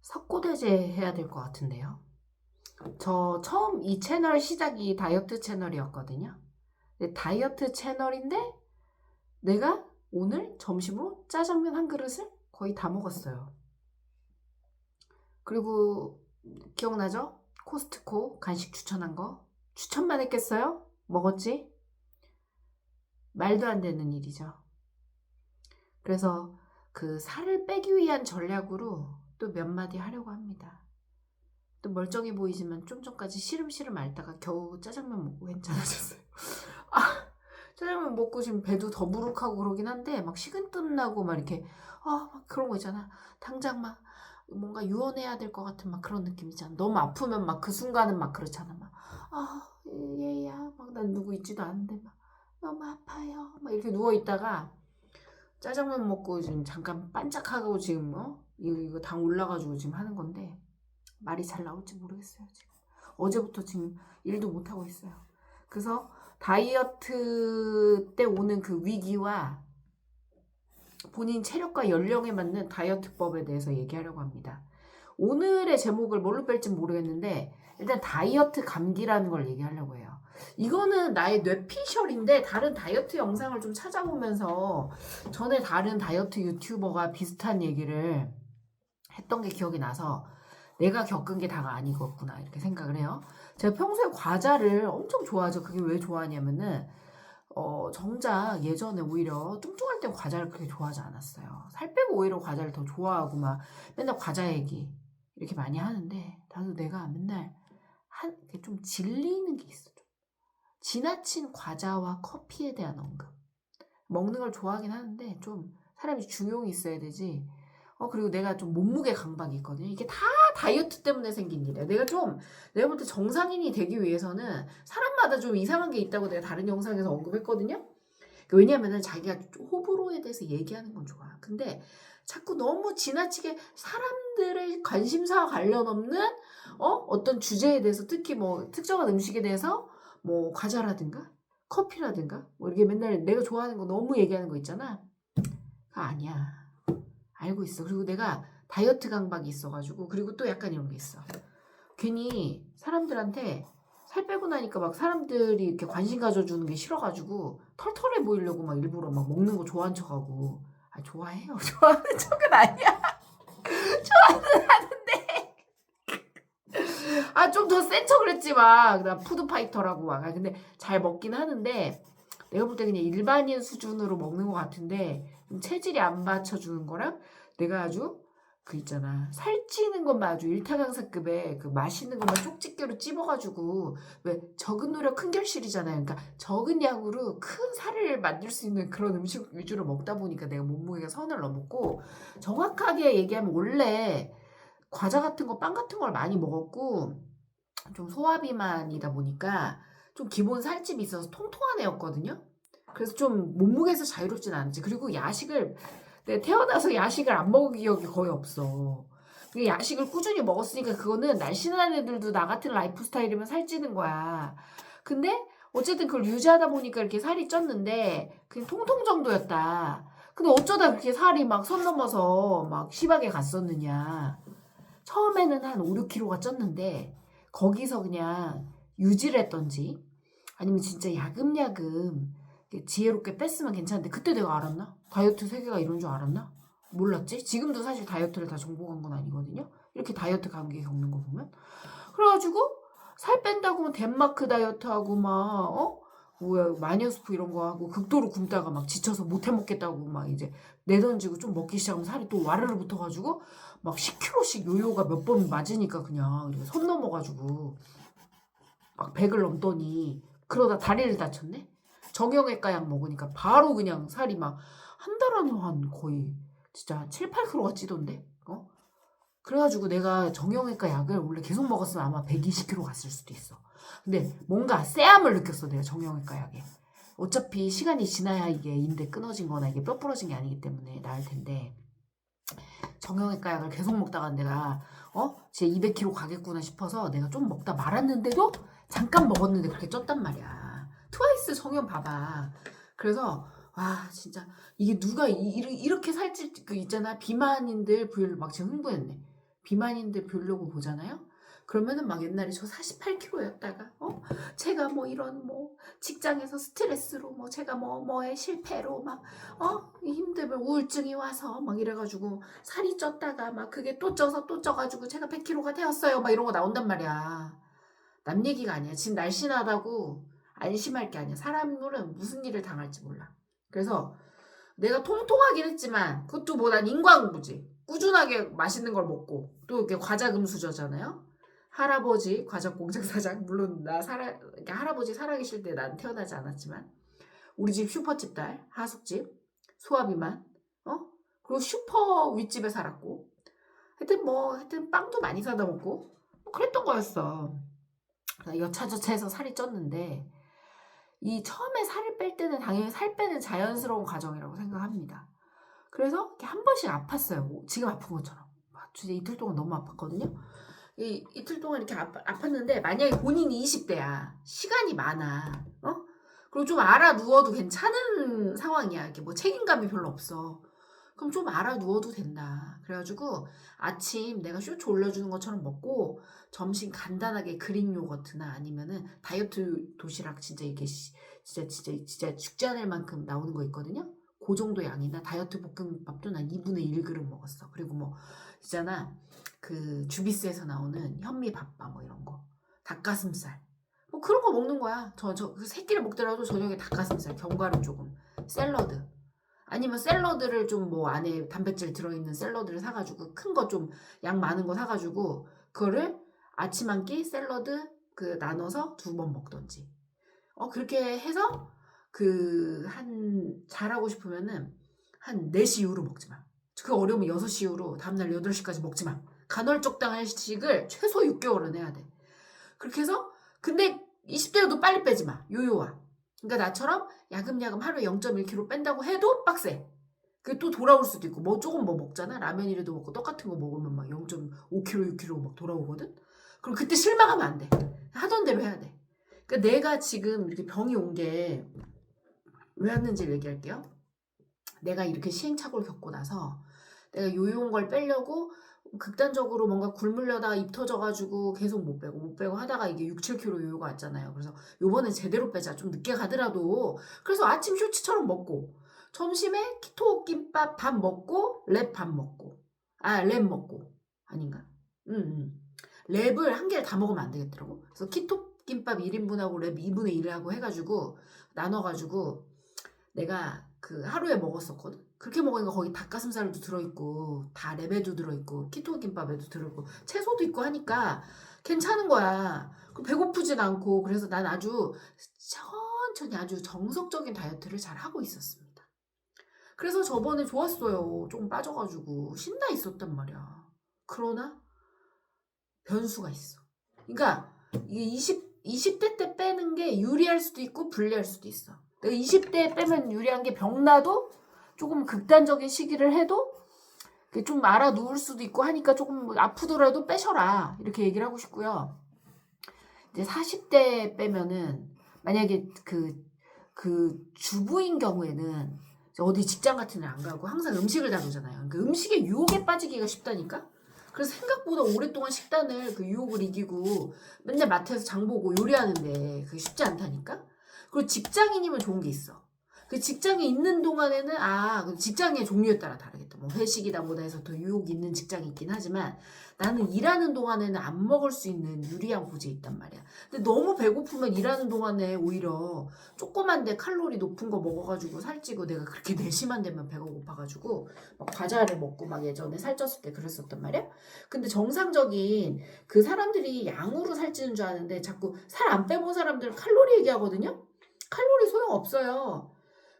석고대제 해야 될 것 같은데요. 저 처음 이 채널 시작이 다이어트 채널이었거든요. 근데 다이어트 채널인데 내가 오늘 점심으로 짜장면 한 그릇을 거의 다 먹었어요. 그리고 기억나죠? 코스트코 간식 추천한 거. 추천만 했겠어요? 먹었지? 말도 안 되는 일이죠. 그래서 그 살을 빼기 위한 전략으로 또 몇 마디 하려고 합니다. 또 멀쩡해 보이지만 좀 전까지 시름시름 앓다가 겨우 짜장면 먹고 괜찮아졌어요. 아, 짜장면 먹고 지금 배도 더부룩하고 그러긴 한데 막 식은땀 나고 막 이렇게 막 그런 거 있잖아. 당장 막 뭔가 유언해야 될 것 같은 막 그런 느낌 있잖아. 너무 아프면 막 그 순간은 막 그렇잖아. 막 얘야 막 난 누구 있지도 않은데 막 너무 아파요. 막 이렇게 누워 있다가 짜장면 먹고 지금 잠깐 반짝하고 지금 이거 당 올라가지고 지금 하는 건데 말이 잘 나올지 모르겠어요. 지금 어제부터 지금 일도 못 하고 있어요. 그래서 다이어트 때 오는 그 위기와 본인 체력과 연령에 맞는 다이어트법에 대해서 얘기하려고 합니다. 오늘의 제목을 뭘로 뺄지 모르겠는데 일단 다이어트 감기라는 걸 얘기하려고 해요. 이거는 나의 뇌피셜인데 다른 다이어트 영상을 좀 찾아보면서 전에 다른 다이어트 유튜버가 비슷한 얘기를 했던 게 기억이 나서 내가 겪은 게 다가 아니겠구나 이렇게 생각을 해요. 제가 평소에 과자를 엄청 좋아하죠. 그게 왜 좋아하냐면은 정작 예전에 오히려 뚱뚱할 땐 과자를 그렇게 좋아하지 않았어요. 살 빼고 오히려 과자를 더 좋아하고 막 맨날 과자 얘기 이렇게 많이 하는데 나도 내가 맨날 좀 질리는 게 있어. 좀. 지나친 과자와 커피에 대한 언급. 먹는 걸 좋아하긴 하는데 좀 사람이 중용이 있어야 되지. 그리고 내가 좀 몸무게 강박이 있거든요. 이게 다 다이어트 때문에 생긴 일이야. 내가 볼 때 정상인이 되기 위해서는 사람마다 좀 이상한 게 있다고 내가 다른 영상에서 언급했거든요. 왜냐면은 자기가 호불호에 대해서 얘기하는 건 좋아. 근데 자꾸 너무 지나치게 사람들의 관심사와 관련 없는 어떤 주제에 대해서 특히 뭐 특정한 음식에 대해서 뭐 과자라든가 커피라든가 뭐 이렇게 맨날 내가 좋아하는 거 너무 얘기하는 거 있잖아. 그거 아니야. 알고 있어. 그리고 내가 다이어트 강박이 있어가지고 그리고 또 약간 이런 게 있어. 괜히 사람들한테 살 빼고 나니까 막 사람들이 이렇게 관심 가져주는 게 싫어가지고 털털해 보이려고 막 일부러 막 먹는 거 좋아하는 척하고 좋아해요. 좋아하는 척은 아니야. 좋아는 하는데 좀 더 센 척을 했지 막 푸드파이터라고 막 근데 잘 먹긴 하는데 내가 볼 때 그냥 일반인 수준으로 먹는 것 같은데 체질이 안 받쳐주는 거랑 내가 아주 그 있잖아 살찌는 것만 아주 일타강사급의 그 맛있는 것만 쪽집게로 찝어가지고 왜 적은 노력 큰 결실이잖아요. 그러니까 적은 양으로 큰 살을 만들 수 있는 그런 음식 위주로 먹다 보니까 내가 몸무게가 선을 넘었고 정확하게 얘기하면 원래 과자 같은 거, 빵 같은 걸 많이 먹었고 좀 소화비만이다 보니까 좀 기본 살집이 있어서 통통한 애였거든요. 그래서 좀 몸무게에서 자유롭진 않지. 그리고 내가 태어나서 야식을 안 먹은 기억이 거의 없어. 야식을 꾸준히 먹었으니까 그거는 날씬한 애들도 나 같은 라이프 스타일이면 살찌는 거야. 근데 어쨌든 그걸 유지하다 보니까 이렇게 살이 쪘는데 그냥 통통 정도였다. 근데 어쩌다 그렇게 살이 막 선 넘어서 막 심하게 갔었느냐. 처음에는 한 5, 6kg가 쪘는데 거기서 그냥 유지를 했던지 아니면 진짜 야금야금 지혜롭게 뺐으면 괜찮은데 그때 내가 알았나? 다이어트 세계가 이런 줄 알았나? 몰랐지? 지금도 사실 다이어트를 다 정복한 건 아니거든요. 이렇게 다이어트 감기 겪는 거 보면. 그래가지고 살 뺀다고 막 덴마크 다이어트 하고 막 뭐야 마녀수프 이런 거 하고 극도로 굶다가 막 지쳐서 못 해먹겠다고 막 이제 내던지고 좀 먹기 시작하면 살이 또 와르르 붙어가지고 막 10kg씩 요요가 몇 번 맞으니까 그냥 이렇게 선 넘어가지고 막 100을 넘더니 그러다 다리를 다쳤네? 정형외과 약 먹으니까 바로 그냥 살이 막 한 달 안에 한 거의 진짜 7, 8kg가 찌던데? 그래가지고 내가 정형외과 약을 원래 계속 먹었으면 아마 120kg 갔을 수도 있어. 근데 뭔가 쎄함을 느꼈어, 내가 정형외과 약에. 어차피 시간이 지나야 이게 인대 끊어진 거나 이게 뼈 부러진 게 아니기 때문에 나을 텐데. 정형외과 약을 계속 먹다가 내가, 제 200kg 가겠구나 싶어서 내가 좀 먹다 말았는데도 잠깐 먹었는데 그렇게 쪘단 말이야. 트와이스 성형 봐봐. 그래서, 와, 진짜, 이게 누가 이렇게 살찔, 그 있잖아. 비만인들 부위를 막 지금 흥분했네. 비만인들 보려고 보잖아요. 그러면은 막 옛날에 저 48kg였다가 제가 뭐 이런 뭐 직장에서 스트레스로 뭐 제가 뭐에 실패로 막 힘들면 우울증이 와서 막 이래가지고 살이 쪘다가 막 그게 또 쪄서 또 쪄가지고 제가 100kg가 되었어요 막 이런 거 나온단 말이야. 남 얘기가 아니야. 지금 날씬하다고 안심할 게 아니야. 사람들은 무슨 일을 당할지 몰라. 그래서 내가 통통하긴 했지만 그것도 뭐 난 인과응보지. 꾸준하게 맛있는 걸 먹고 또 이렇게 과자 금수저잖아요. 할아버지 과자 공장 사장 물론 이렇게 할아버지 살아계실 때 난 태어나지 않았지만 우리 집 슈퍼집 딸 하숙집 소화비만 그리고 슈퍼 윗집에 살았고 하여튼 빵도 많이 사다 먹고 뭐 그랬던 거였어. 여차저차해서 살이 쪘는데 이 처음에 살을 뺄 때는 당연히 살 빼는 자연스러운 과정이라고 생각합니다. 그래서 이렇게 한 번씩 아팠어요. 지금 아픈 것처럼. 진짜 이틀 동안 너무 아팠거든요. 이틀 동안 이렇게 아팠는데 만약에 본인이 20대야. 시간이 많아. 그리고 좀 알아 누워도 괜찮은 상황이야. 이렇게 뭐 책임감이 별로 없어. 그럼 좀 알아 누워도 된다. 그래가지고 아침 내가 쇼츠 올려주는 것처럼 먹고 점심 간단하게 그릭 요거트나 아니면은 다이어트 도시락 진짜 이게 진짜 죽지 않을 만큼 나오는 거 있거든요. 그 정도 양이나 다이어트 볶음밥도 난 2분의 1그릇 먹었어. 그리고 뭐 있잖아 그 주비스에서 나오는 현미밥밥 뭐 이런 거 닭가슴살 뭐 그런 거 먹는 거야. 그 새끼를 먹더라도 저녁에 닭가슴살 견과류 조금 샐러드 아니면 샐러드를 좀 뭐 안에 단백질 들어있는 샐러드를 사가지고 큰 거 좀 양 많은 거 사가지고 그거를 아침 한 끼 샐러드 나눠서 2번 먹던지 그렇게 해서 잘하고 싶으면은 한 4시 이후로 먹지 마. 그 어려우면 6시 이후로 다음날 8시까지 먹지 마. 간헐적당 식을 최소 6개월은 해야 돼. 그렇게 해서 근데 20대여도 빨리 빼지 마. 요요와. 그러니까 나처럼 야금야금 하루에 0.1kg 뺀다고 해도 빡세. 또 돌아올 수도 있고 뭐 조금 뭐 먹잖아. 라면이라도 먹고 똑같은 거 먹으면 막 0.5kg, 6kg 막 돌아오거든. 그럼 그때 실망하면 안 돼. 하던 대로 해야 돼. 그러니까 내가 지금 이렇게 병이 온 게 왜 왔는지 얘기할게요. 내가 이렇게 시행착오를 겪고 나서 내가 요요한 걸 빼려고 극단적으로 뭔가 굶으려다가 입 터져가지고 계속 못 빼고 하다가 이게 6, 7kg 요요가 왔잖아요. 그래서 요번엔 제대로 빼자. 좀 늦게 가더라도. 그래서 아침 쇼츠처럼 먹고 점심에 키토 김밥 밥 먹고 랩 밥 먹고 랩 먹고 아닌가? 랩을 한 개를 다 먹으면 안 되겠더라고. 그래서 키토 김밥 1인분하고 랩 2분의 1을 하고 해가지고 나눠가지고 내가 하루에 먹었었거든. 그렇게 먹으니까 거기 닭가슴살도 들어있고 다 랩에도 들어있고 키토 김밥에도 들어있고 채소도 있고 하니까 괜찮은 거야. 배고프진 않고 그래서 난 아주 천천히 아주 정석적인 다이어트를 잘 하고 있었습니다. 그래서 저번에 좋았어요. 조금 빠져가지고 신나 있었단 말이야. 그러나 변수가 있어. 그러니까 이게 20대 때 빼는 게 유리할 수도 있고 불리할 수도 있어. 내가 20대에 빼면 유리한 게 병나도 조금 극단적인 시기를 해도 좀 알아 누울 수도 있고 하니까 조금 아프더라도 빼셔라. 이렇게 얘기를 하고 싶고요. 이제 40대 빼면은 만약에 주부인 경우에는 어디 직장 같은 데 안 가고 항상 음식을 다루잖아요. 그 음식의 유혹에 빠지기가 쉽다니까? 그래서 생각보다 오랫동안 식단을 유혹을 이기고 맨날 마트에서 장 보고 요리하는데 그게 쉽지 않다니까? 그리고 직장인이면 좋은 게 있어. 그 직장에 있는 동안에는 직장의 종류에 따라 다르겠다. 뭐 회식이다 뭐다 해서 더 유혹이 있는 직장이 있긴 하지만 나는 일하는 동안에는 안 먹을 수 있는 유리한 곳이 있단 말이야. 근데 너무 배고프면 일하는 동안에 오히려 조그만데 칼로리 높은 거 먹어가지고 살찌고 내가 그렇게 내심한 데면 배가 고파가지고 막 과자를 먹고 막 예전에 살쪘을 때 그랬었단 말이야. 근데 정상적인 그 사람들이 양으로 살찌는 줄 아는데 자꾸 살 안 빼본 사람들은 칼로리 얘기하거든요. 칼로리 소용없어요.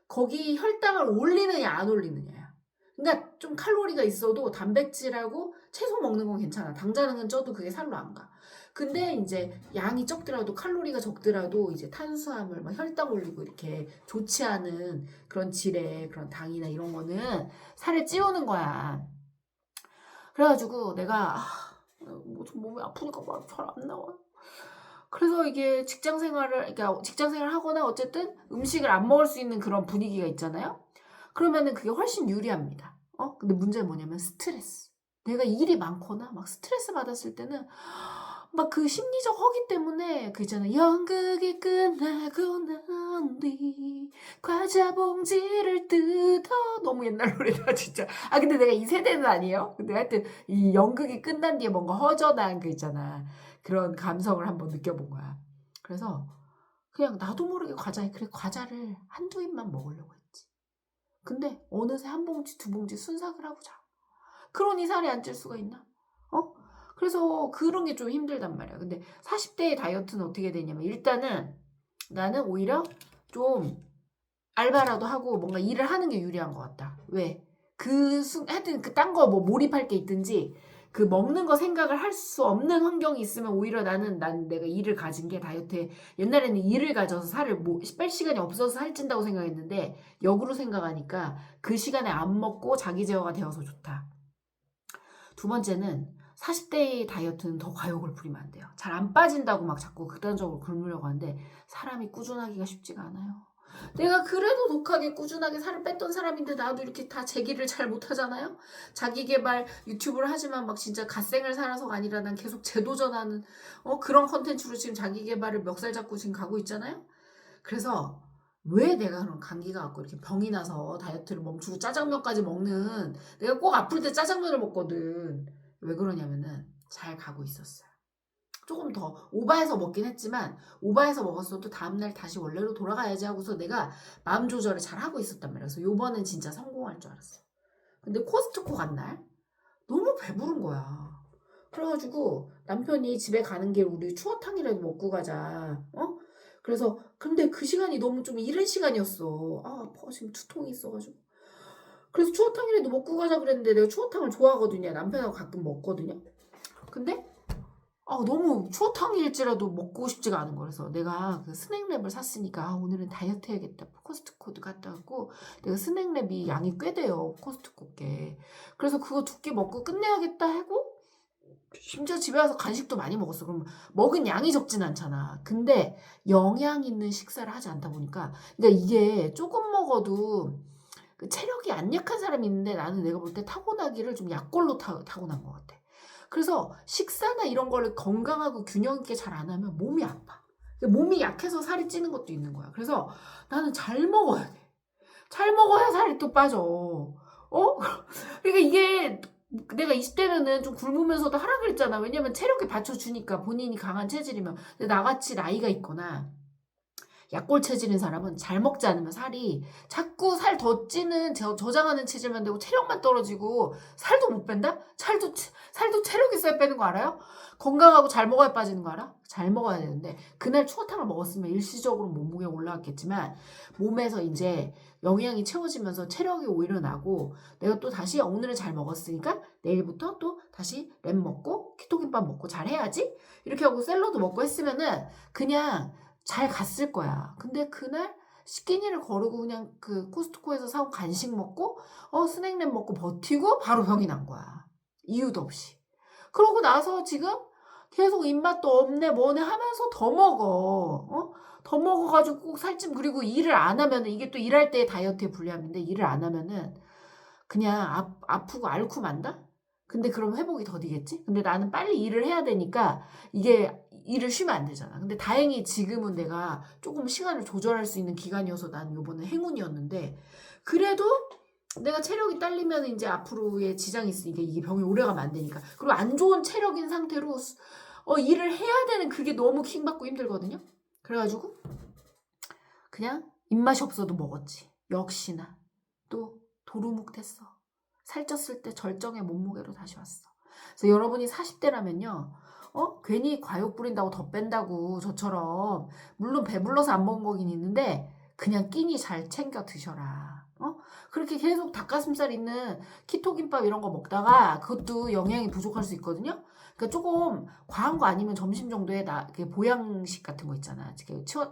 거기 혈당을 올리느냐 안 올리느냐야. 그러니까 좀 칼로리가 있어도 단백질하고 채소 먹는 건 괜찮아. 당자는 쪄도 그게 살로 안 가. 근데 이제 양이 적더라도 칼로리가 적더라도 이제 탄수화물, 막 혈당 올리고 이렇게 좋지 않은 그런 질의 그런 당이나 이런 거는 살을 찌우는 거야. 그래가지고 내가 좀 몸이 아프니까 말 잘 안 나와. 그래서 이게 직장 생활을 하거나 어쨌든 음식을 안 먹을 수 있는 그런 분위기가 있잖아요. 그러면은 그게 훨씬 유리합니다. 근데 문제는 뭐냐면 스트레스. 내가 일이 많거나 막 스트레스 받았을 때는 막 그 심리적 허기 때문에 그 있잖아. 연극이 끝나고 난 뒤 과자 봉지를 뜯어. 너무 옛날 노래다 진짜. 아 근데 내가 이 세대는 아니에요. 근데 하여튼 이 연극이 끝난 뒤에 뭔가 허전한 그 있잖아. 그런 감성을 한번 느껴본 거야. 그래서 그냥 나도 모르게 그래 과자를 한두 입만 먹으려고 했지. 근데 어느새 한 봉지 두 봉지 순삭을 하고 자. 그러니 살이 안 찔 수가 있나? 어? 그래서 그런 게 좀 힘들단 말이야. 근데 40대의 다이어트는 어떻게 되냐면 일단은 나는 오히려 좀 알바라도 하고 뭔가 일을 하는 게 유리한 것 같다. 왜? 하여튼 그 딴 거 뭐 몰입할 게 있든지 그 먹는 거 생각을 할 수 없는 환경이 있으면 오히려 난 내가 일을 가진 게 다이어트에 옛날에는 일을 가져서 살을 뺄 시간이 없어서 살찐다고 생각했는데 역으로 생각하니까 그 시간에 안 먹고 자기 제어가 되어서 좋다. 두 번째는 40대의 다이어트는 더 과욕을 부리면 안 돼요. 잘 안 빠진다고 막 자꾸 극단적으로 굶으려고 하는데 사람이 꾸준하기가 쉽지가 않아요. 내가 그래도 독하게 꾸준하게 살을 뺐던 사람인데 나도 이렇게 다 제기를 잘 못하잖아요. 자기 개발 유튜브를 하지만 막 진짜 갓생을 살아서가 아니라 난 계속 재도전하는 그런 컨텐츠로 지금 자기 개발을 멱살 잡고 지금 가고 있잖아요. 그래서 왜 내가 그런 감기가 왔고 이렇게 병이 나서 다이어트를 멈추고 짜장면까지 먹는 내가 꼭 아플 때 짜장면을 먹거든. 왜 그러냐면은 잘 가고 있었어요. 조금 더 오바해서 먹긴 했지만 오바해서 먹었어도 다음날 다시 원래로 돌아가야지 하고서 내가 마음 조절을 잘 하고 있었단 말이야. 그래서 요번엔 진짜 성공할 줄 알았어. 근데 코스트코 간 날 너무 배부른 거야. 그래가지고 남편이 집에 가는 길 우리 추어탕이라도 먹고 가자. 그래서 근데 그 시간이 너무 좀 이른 시간이었어. 아파 지금 두통이 있어가지고. 그래서 추어탕이라도 먹고 가자 그랬는데 내가 추어탕을 좋아하거든요. 남편하고 가끔 먹거든요. 근데 너무 추어탕일지라도 먹고 싶지가 않은 거야. 그래서 내가 그 스낵랩을 샀으니까 오늘은 다이어트 해야겠다. 코스트코도 갔다 왔고 내가 스낵랩이 양이 꽤 돼요. 코스트코 게. 그래서 그거 2개 먹고 끝내야겠다 하고 심지어 집에 와서 간식도 많이 먹었어. 그럼 먹은 양이 적진 않잖아. 근데 영양 있는 식사를 하지 않다 보니까 그러니까 이게 조금 먹어도 그 체력이 안 약한 사람이 있는데 나는 내가 볼 때 타고나기를 좀 약골로 타고난 것 같아. 그래서 식사나 이런 거를 건강하고 균형 있게 잘 안 하면 몸이 아파. 몸이 약해서 살이 찌는 것도 있는 거야. 그래서 나는 잘 먹어야 돼. 잘 먹어야 살이 또 빠져. 그러니까 이게 내가 20대면은 좀 굶으면서도 하라 그랬잖아. 왜냐면 체력에 받쳐주니까 본인이 강한 체질이면. 근데 나같이 나이가 있거나 약골 체질인 사람은 잘 먹지 않으면 살이 자꾸 살 더 찌는 저장하는 체질만 되고 체력만 떨어지고 살도 못 뺀다? 살도 체력 있어야 빼는 거 알아요? 건강하고 잘 먹어야 빠지는 거 알아? 잘 먹어야 되는데 그날 추어탕을 먹었으면 일시적으로 몸무게 올라왔겠지만 몸에서 이제 영양이 채워지면서 체력이 오히려 나고 내가 또 다시 오늘은 잘 먹었으니까 내일부터 또 다시 랩 먹고 키토김밥 먹고 잘 해야지 이렇게 하고 샐러드 먹고 했으면은 그냥 잘 갔을 거야. 근데 그날 스키니를 거르고 그냥 그 코스트코에서 사온 간식 먹고 스낵랩 먹고 버티고 바로 병이 난 거야. 이유도 없이. 그러고 나서 지금 계속 입맛도 없네 뭐네 하면서 더 먹어. 더 먹어가지고 꼭 살찜 그리고 일을 안 하면은 이게 또 일할 때의 다이어트의 불리함인데 일을 안 하면은 그냥 아프고 앓고 만다? 근데 그럼 회복이 더디겠지? 근데 나는 빨리 일을 해야 되니까 이게 일을 쉬면 안 되잖아. 근데 다행히 지금은 내가 조금 시간을 조절할 수 있는 기간이어서 난 요번에 행운이었는데 그래도 내가 체력이 딸리면 이제 앞으로의 지장이 있으니까 이게 병이 오래가면 안 되니까 그리고 안 좋은 체력인 상태로 일을 해야 되는 그게 너무 킹받고 힘들거든요. 그래가지고 그냥 입맛이 없어도 먹었지. 역시나 또 도루묵됐어. 살쪘을 때 절정의 몸무게로 다시 왔어. 그래서 여러분이 40대라면요. 괜히 과욕 부린다고 더 뺀다고 저처럼 물론 배불러서 안 먹은 거긴 있는데 그냥 끼니 잘 챙겨 드셔라. 그렇게 계속 닭가슴살 있는 키토김밥 이런 거 먹다가 그것도 영양이 부족할 수 있거든요. 그러니까 조금 과한 거 아니면 점심 정도에 보양식 같은 거 있잖아.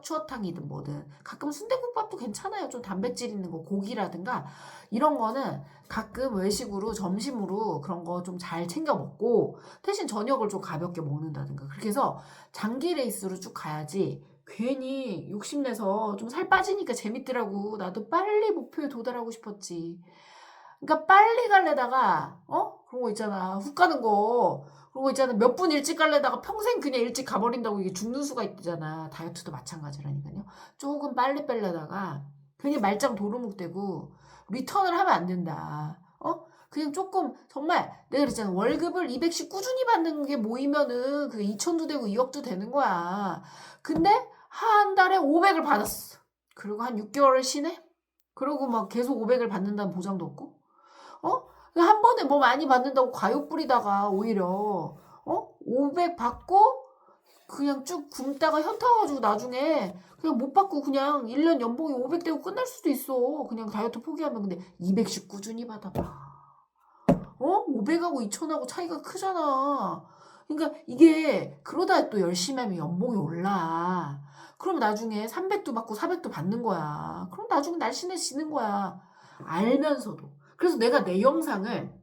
추어탕이든 뭐든 가끔 순대국밥도 괜찮아요. 좀 단백질 있는 거 고기라든가 이런 거는 가끔 외식으로 점심으로 그런 거 좀 잘 챙겨 먹고 대신 저녁을 좀 가볍게 먹는다든가 그렇게 해서 장기 레이스로 쭉 가야지 괜히 욕심내서 좀 살 빠지니까 재밌더라고. 나도 빨리 목표에 도달하고 싶었지. 그러니까 빨리 갈래다가 그런 거 있잖아. 훅 가는 거. 그런 거 있잖아. 몇 분 일찍 갈래다가 평생 그냥 일찍 가버린다고 이게 죽는 수가 있잖아. 다이어트도 마찬가지라니까요. 조금 빨리 빼려다가 괜히 말짱 도루묵되고 리턴을 하면 안 된다. 그냥 조금 정말 내가 그랬잖아. 월급을 200씩 꾸준히 받는 게 모이면은 그게 2천도 되고 2억도 되는 거야. 근데 한 달에 500을 받았어. 그리고 한 6개월을 쉬네? 그러고 막 계속 500을 받는다는 보장도 없고, 한 번에 뭐 많이 받는다고 과욕 부리다가 오히려, 500 받고 그냥 쭉 굶다가 현타 와가지고 나중에 그냥 못 받고 그냥 1년 연봉이 500 되고 끝날 수도 있어. 그냥 다이어트 포기하면. 근데 200씩 꾸준히 받아봐. 500하고 2000하고 차이가 크잖아. 그러니까 이게 그러다 또 열심히 하면 연봉이 올라. 그럼 나중에 300도 받고 400도 받는 거야. 그럼 나중에 날씬해지는 거야. 알면서도. 그래서 내가 내 영상을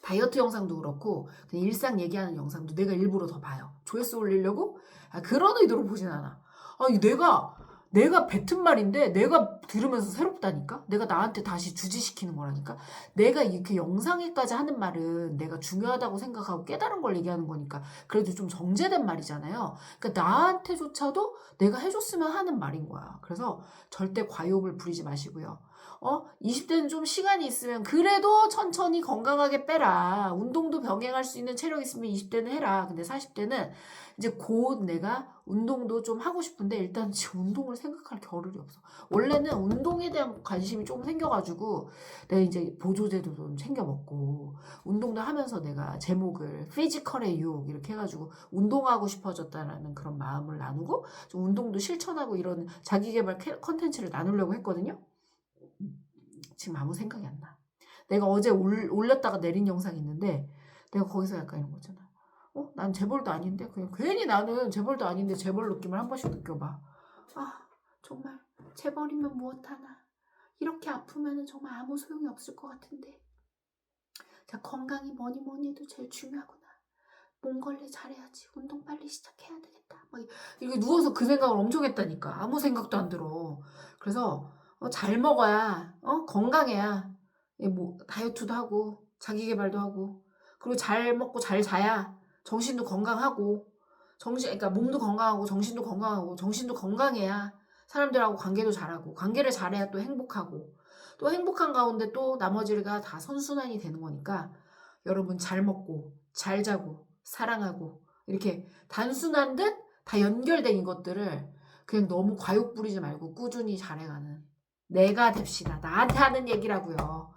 다이어트 영상도 그렇고 그냥 일상 얘기하는 영상도 내가 일부러 더 봐요. 조회수 올리려고? 그런 의도로 보진 않아. 아니 내가 뱉은 말인데 내가 들으면서 새롭다니까? 내가 나한테 다시 주지시키는 거라니까? 내가 이렇게 영상에까지 하는 말은 내가 중요하다고 생각하고 깨달은 걸 얘기하는 거니까 그래도 좀 정제된 말이잖아요. 그러니까 나한테조차도 내가 해줬으면 하는 말인 거야. 그래서 절대 과욕을 부리지 마시고요. 20대는 좀 시간이 있으면 그래도 천천히 건강하게 빼라. 운동도 병행할 수 있는 체력 있으면 20대는 해라. 근데 40대는 이제 곧 내가 운동도 좀 하고 싶은데 일단 지금 운동을 생각할 겨를이 없어. 원래는 운동에 대한 관심이 조금 생겨가지고 내가 이제 보조제도 좀 챙겨 먹고 운동도 하면서 내가 제목을 피지컬의 유혹 이렇게 해가지고 운동하고 싶어졌다라는 그런 마음을 나누고 좀 운동도 실천하고 이런 자기계발 컨텐츠를 나누려고 했거든요. 지금 아무 생각이 안 나. 내가 어제 올렸다가 내린 영상이 있는데 내가 거기서 약간 이런 거잖아. 난 재벌도 아닌데 그냥 괜히 나는 재벌도 아닌데 재벌 느낌을 한 번씩 느껴봐. 정말 재벌이면 무엇하나. 이렇게 아프면 정말 아무 소용이 없을 것 같은데. 자, 건강이 뭐니 해도 제일 중요하구나. 몸 관리 잘해야지. 운동 빨리 시작해야 되겠다. 막 이렇게 누워서 그 생각을 엄청 했다니까. 아무 생각도 안 들어. 그래서 잘 먹어야 건강해야 뭐 다이어트도 하고 자기 개발도 하고 그리고 잘 먹고 잘 자야 정신도 건강하고 그러니까 몸도 건강하고 정신도 건강해야 사람들하고 관계도 잘하고 관계를 잘해야 또 행복하고 또 행복한 가운데 또 나머지가 다 선순환이 되는 거니까 여러분 잘 먹고 잘 자고 사랑하고 이렇게 단순한 듯 다 연결된 이것들을 그냥 너무 과욕 부리지 말고 꾸준히 잘해가는 내가 됩시다. 나한테 하는 얘기라고요.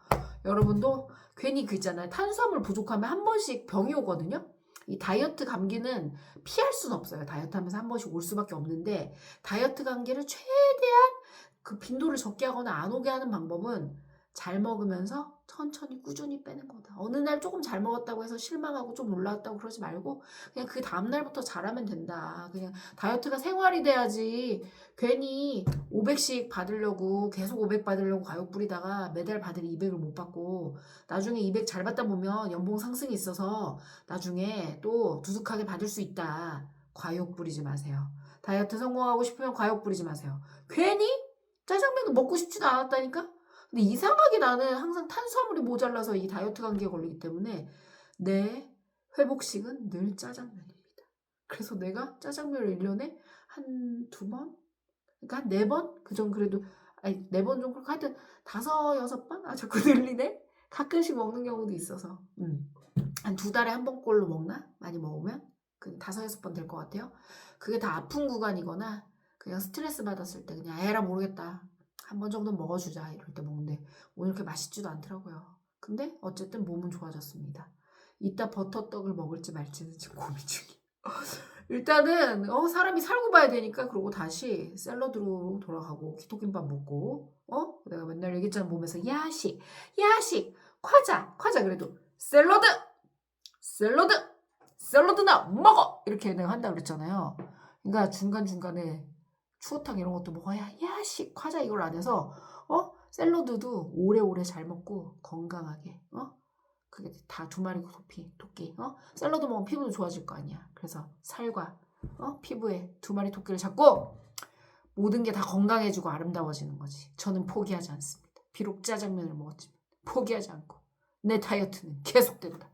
여러분도 괜히 그 있잖아요. 탄수화물 부족하면 한 번씩 병이 오거든요. 이 다이어트 감기는 피할 수는 없어요. 다이어트 하면서 한 번씩 올 수밖에 없는데 다이어트 감기를 최대한 그 빈도를 적게 하거나 안 오게 하는 방법은 잘 먹으면서 천천히 꾸준히 빼는 거다. 어느 날 조금 잘 먹었다고 해서 실망하고 좀 올라왔다고 그러지 말고 그냥 그 다음날부터 잘하면 된다. 그냥 다이어트가 생활이 돼야지 괜히 500씩 받으려고 계속 500 받으려고 과욕 부리다가 매달 받을 200을 못 받고 나중에 200 잘 받다 보면 연봉 상승이 있어서 나중에 또 두둑하게 받을 수 있다. 과욕 부리지 마세요. 다이어트 성공하고 싶으면 과욕 부리지 마세요. 괜히 짜장면도 먹고 싶지도 않았다니까? 근데 이상하게 나는 항상 탄수화물이 모자라서 이 다이어트 감기에 걸리기 때문에 내 회복식은 늘 짜장면입니다. 그래서 내가 짜장면을 1년에 한 2번? 그러니까 한 4번? 그전 그래도 아니 4번 정도 하여튼 5, 6번? 자꾸 늘리네? 가끔씩 먹는 경우도 있어서 한 2달에 한 번꼴로 먹나? 많이 먹으면? 그 5, 6번 될 것 같아요. 그게 다 아픈 구간이거나 그냥 스트레스 받았을 때 그냥 에라 모르겠다. 한 번 정도 먹어주자 이럴 때 먹는데 오늘 이렇게 맛있지도 않더라고요. 근데 어쨌든 몸은 좋아졌습니다. 이따 버터떡을 먹을지 말지는 지금 고민 중이에요. 일단은 사람이 살고 봐야 되니까 그러고 다시 샐러드로 돌아가고 키토김밥 먹고 내가 맨날 얘기했잖아 몸에서 야식 과자 그래도 샐러드나 먹어 이렇게 내가 한다 그랬잖아요. 그러니까 중간중간에 추어탕 이런 것도 먹어야 야식 과자 이걸 안 해서 샐러드도 오래오래 잘 먹고 건강하게 그게 다 2마리 토끼 샐러드 먹으면 피부도 좋아질 거 아니야. 그래서 살과 피부에 2마리 토끼를 잡고 모든 게 다 건강해지고 아름다워지는 거지. 저는 포기하지 않습니다. 비록 짜장면을 먹었지만 포기하지 않고 내 다이어트는 계속된다.